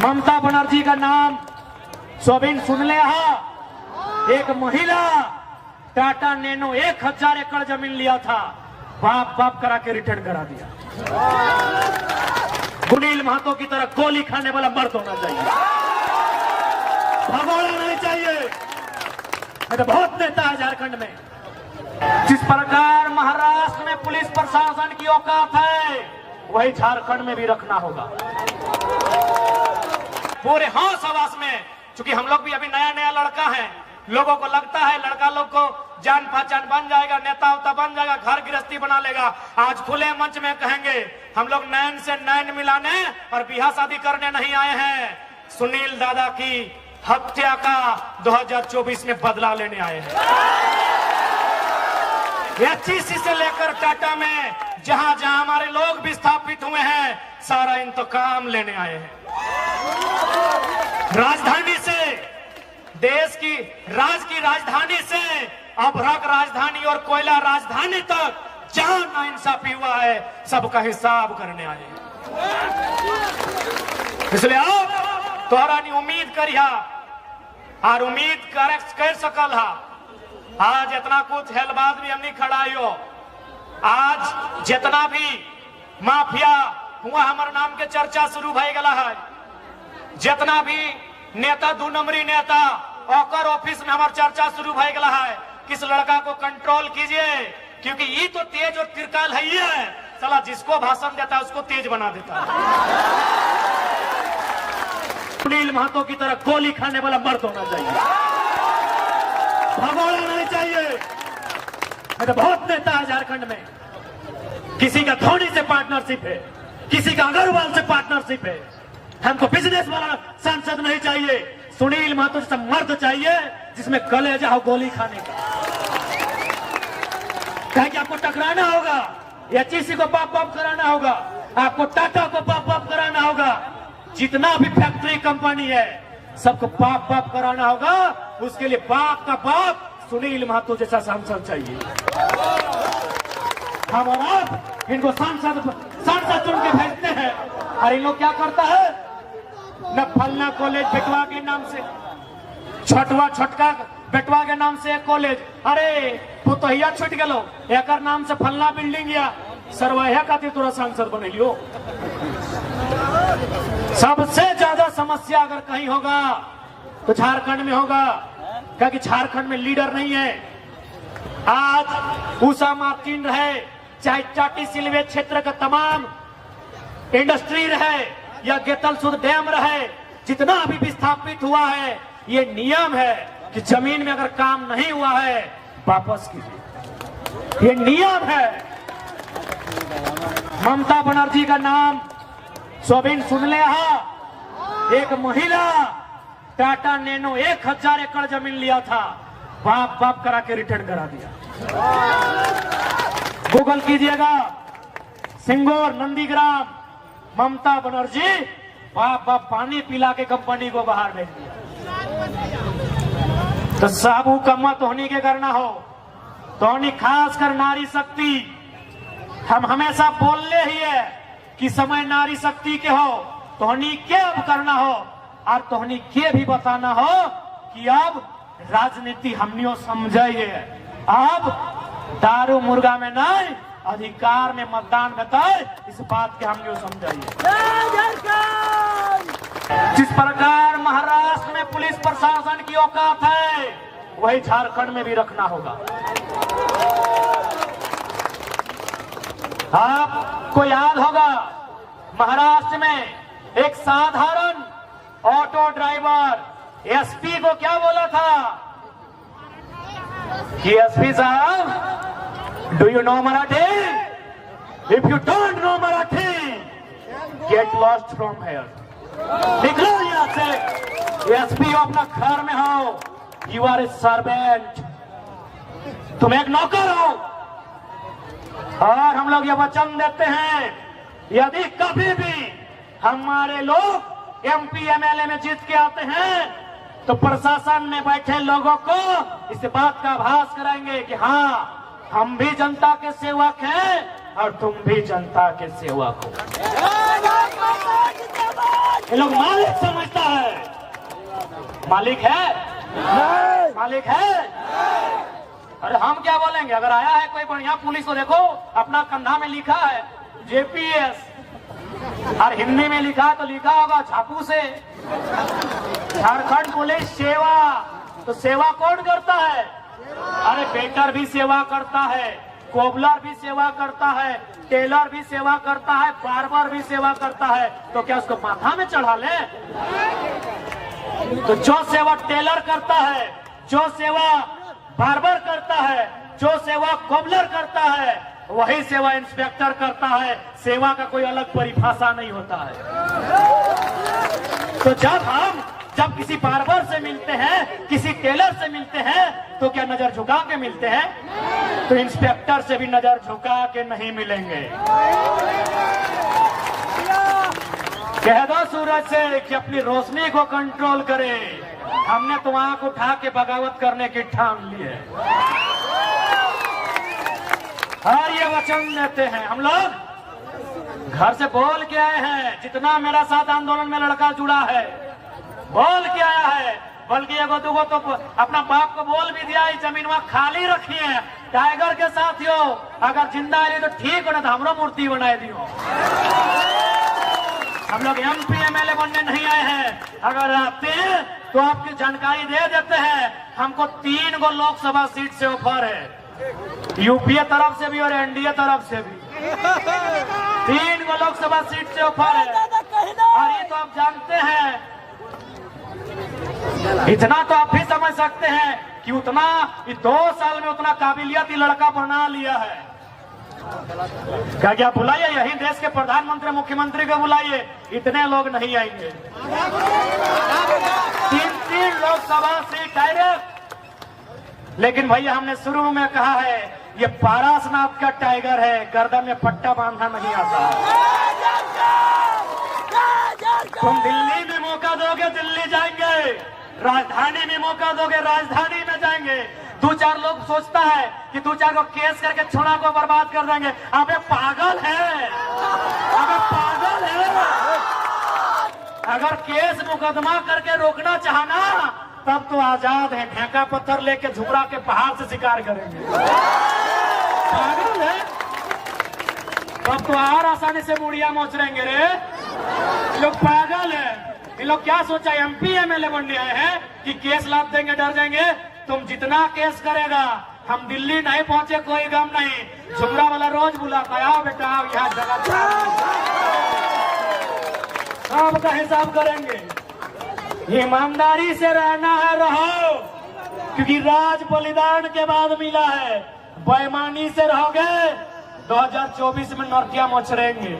ममता बनर्जी का नाम सोबिन सुन ले। एक महिला टाटा नैनो 1000 एकड़ जमीन लिया था, बाप बाप करा के रिटर्न करा दिया। सुनील महतो की तरह गोली खाने वाला मर्द होना चाहिए, भगोड़ा नहीं चाहिए। तो बहुत नेता है झारखंड में। जिस प्रकार महाराष्ट्र में पुलिस प्रशासन की औकात है, वही झारखंड में भी रखना होगा। पूरे होश हवास में, चूंकि हम लोग भी अभी नया नया लड़का है, लोगों को लगता है लड़का लोग को जान पहचान बन जाएगा, नेता उता बन जाएगा, घर गृहस्थी बना लेगा। आज खुले मंच में कहेंगे हम लोग नैन से नैन मिलाने और ब्याह शादी करने नहीं आए हैं, सुनील दादा की हत्या का 2024 में बदला लेने आए हैं। एचईसी से लेकर टाटा में जहां जहां हमारे लोग विस्थापित हुए हैं, सारा इंतकाम लेने आए हैं। राजधानी से, देश की राजधानी से अभ्रक राजधानी और कोयला राजधानी तक जहां नाइंसाफी हुआ है, सबका हिसाब करने आए हैं। इसलिए आप तोहरा नहीं उम्मीद करिया और उम्मीद कर सकल हा। आज इतना कुछ हेलबाज भी हमने खड़ाइयो, आज जितना भी माफिया हुआ हमारे नाम के चर्चा शुरू भय गला है, जितना भी नेता 2 नंबरी नेता ओकर ऑफिस में हमारे चर्चा शुरू भय गला है। किस लड़का को कंट्रोल कीजिए, क्योंकि ये तो तेज और तिरकाल है, ये है साला जिसको भाषण देता है उसको तेज बना देता है। सुनील महतो की तरह गोली खाने वाला मर्द होना चाहिए, भगोड़ा नहीं चाहिए। तो बहुत नेता है झारखंड में। किसी का धोनी से पार्टनरशिप है, किसी का अग्रवाल से पार्टनरशिप है। हमको बिजनेस वाला सांसद नहीं चाहिए, सुनील महतो जैसा मर्द चाहिए जिसमें कलेजा हो गोली खाने का। कहे कि आपको टकराना होगा, एचईसी को बाप बाप कराना होगा, आपको टाटा को बाप बाप कराना होगा, जितना भी फैक्ट्री कंपनी है सबको बाप बाप कराना होगा। उसके लिए बाप का बाप सुनील महतो जैसा सांसद चाहिए। हम और आप इनको सांसद चुन के भेजते हैं, और इन लोग क्या करता है, न फलना कॉलेज बेटवा के नाम से, छोटका बेटवा के नाम से एक कॉलेज, अरे पुतहिया छूट गलो, एक नाम से फलना बिल्डिंग या सरवैया खातिर तोरा सांसद बने लियो। सबसे ज्यादा समस्या अगर कहीं होगा तो झारखंड में होगा, क्योंकि झारखंड में लीडर नहीं है। आज उषा मार्टिन रहे, चाहे चाटी सिलवे क्षेत्र का तमाम इंडस्ट्री रहे या गेतल सुध डैम रहे, जितना अभी विस्थापित हुआ है, ये नियम है कि जमीन में अगर काम नहीं हुआ है वापस कीजिए, ये नियम है। ममता बनर्जी का नाम सोबिन सुन ले। एक महिला टाटा नैनो 1000 एकड़ जमीन लिया था, बाप बाप करा के रिटर्न करा दिया। गूगल कीजिएगा, सिंगोर नंदीग्राम, ममता बनर्जी बाप बाप पानी पिला के कंपनी को बाहर भेज दिया। तो साबू का मत होनी के करना हो तो होनी, खास कर नारी शक्ति। हम हमेशा बोलने ही है कि समय नारी शक्ति के हो, तोहनी के अब करना हो और तोहनी के भी बताना हो कि अब राजनीति हमनियो समझिए, अब दारू मुर्गा में नहीं, अधिकार में मतदान बताए, इस बात के हमनियो समझिए। जिस प्रकार महाराष्ट्र में पुलिस प्रशासन की औकात है, वही झारखंड में भी रखना होगा। आपको याद होगा महाराष्ट्र में एक साधारण ऑटो ड्राइवर एसपी को क्या बोला था कि एसपी साहब, do you know Marathi? If you don't know Marathi, get lost from here. निकलो यहाँ से, एसपी हो अपना घर में हो, यू आर ए सर्वेंट, तुम एक नौकर हो। और हम लोग ये वचन देते हैं, यदि कभी भी हमारे लोग एमपी एमएलए में जीत के आते हैं तो प्रशासन में बैठे लोगों को इस बात का आभास कराएंगे कि हाँ, हम भी जनता के सेवक हैं और तुम भी जनता के सेवक हो। ये लोग मालिक समझता है, मालिक है, मालिक है। अरे हम क्या बोलेंगे? अगर आया है कोई बढ़िया पुलिस तो देखो अपना कंधा में लिखा है JPS, और हिंदी में लिखा तो लिखा होगा झापू से झारखंड पुलिस सेवा। तो सेवा कौन करता है? अरे वेटर भी सेवा करता है, कोबलर भी सेवा करता है, टेलर भी सेवा करता है, बार्बर भी सेवा करता है। तो क्या उसको माथा में चढ़ा ले? तो जो सेवा टेलर करता है, जो सेवा बार्बर करता है, जो सेवा कोबलर करता है, वही सेवा इंस्पेक्टर करता है। सेवा का कोई अलग परिभाषा नहीं होता है। तो जब किसी बार्बर से मिलते हैं, किसी टेलर से मिलते हैं, तो क्या नजर झुका के मिलते हैं? तो इंस्पेक्टर से भी नजर झुका के नहीं मिलेंगे। कह दो सूरज से कि अपनी रोशनी को कंट्रोल करे। हमने तो आंख उठा के बगावत करने की ठान ली है और ये वचन देते हैं। हम लोग घर से बोल के आए हैं, जितना मेरा साथ आंदोलन में लड़का जुड़ा है बोल के आया है, बल्कि एगो दुगो तो अपना बाप को बोल भी दिया है जमीन वहां खाली रखी है। टाइगर के साथियों, अगर जिंदा है तो ठीक हो, ना तो हमरो मूर्ति बनाए दियो। हम लोग MP MLA बनने नहीं आए हैं। अगर आते हैं तो आपकी जानकारी दे देते हैं, हमको 3 गो लोकसभा सीट से ऑफर है, UPA तरफ से भी और NDA तरफ से भी 3 गो लोकसभा सीट से ऑफर है। और ये तो आप जानते हैं, इतना तो आप भी समझ सकते हैं कि उतना 2 साल में उतना काबिलियत ही लड़का बना लिया है। क्या बुलाइए, यही देश के प्रधानमंत्री मुख्यमंत्री को बुलाइए, इतने लोग नहीं आएंगे। 3 लोकसभा सीट डायरेक्ट। लेकिन भैया हमने शुरू में कहा है, ये पारसनाथ का टाइगर है, गर्दन में पट्टा बांधना नहीं आता है। तुम दिल्ली में मौका दोगे, दिल्ली जाएंगे, राजधानी में मौका दोगे, राजधानी में जाएंगे। 2-4 लोग सोचता है कि 2-4 को केस करके छोड़ा को बर्बाद कर देंगे। अबे पागल है, अबे पागल है। अगर केस मुकदमा करके रोकना चाहना तब तो आजाद है, ढेंका पत्थर लेके झुमरा के पहाड़ से शिकार करेंगे। पागल है, तब तो और आसानी से मुड़िया मोचरेंगे रे। लोग पागल है। ये लोग क्या सोचा MP MLA बनने आए हैं कि केस लाद देंगे, डर जाएंगे। तुम जितना केस करेगा, हम दिल्ली नहीं पहुंचे कोई गम नहीं। झुमरा वाला रोज बुलाता है, आओ बेटा आओ, यहाँ जगह सबका हिसाब करेंगे। ईमानदारी से रहना है, रहो, क्योंकि राज बलिदान के बाद मिला है। बेईमानी से रहोगे 2024 में नौकिया मोचरेंगे।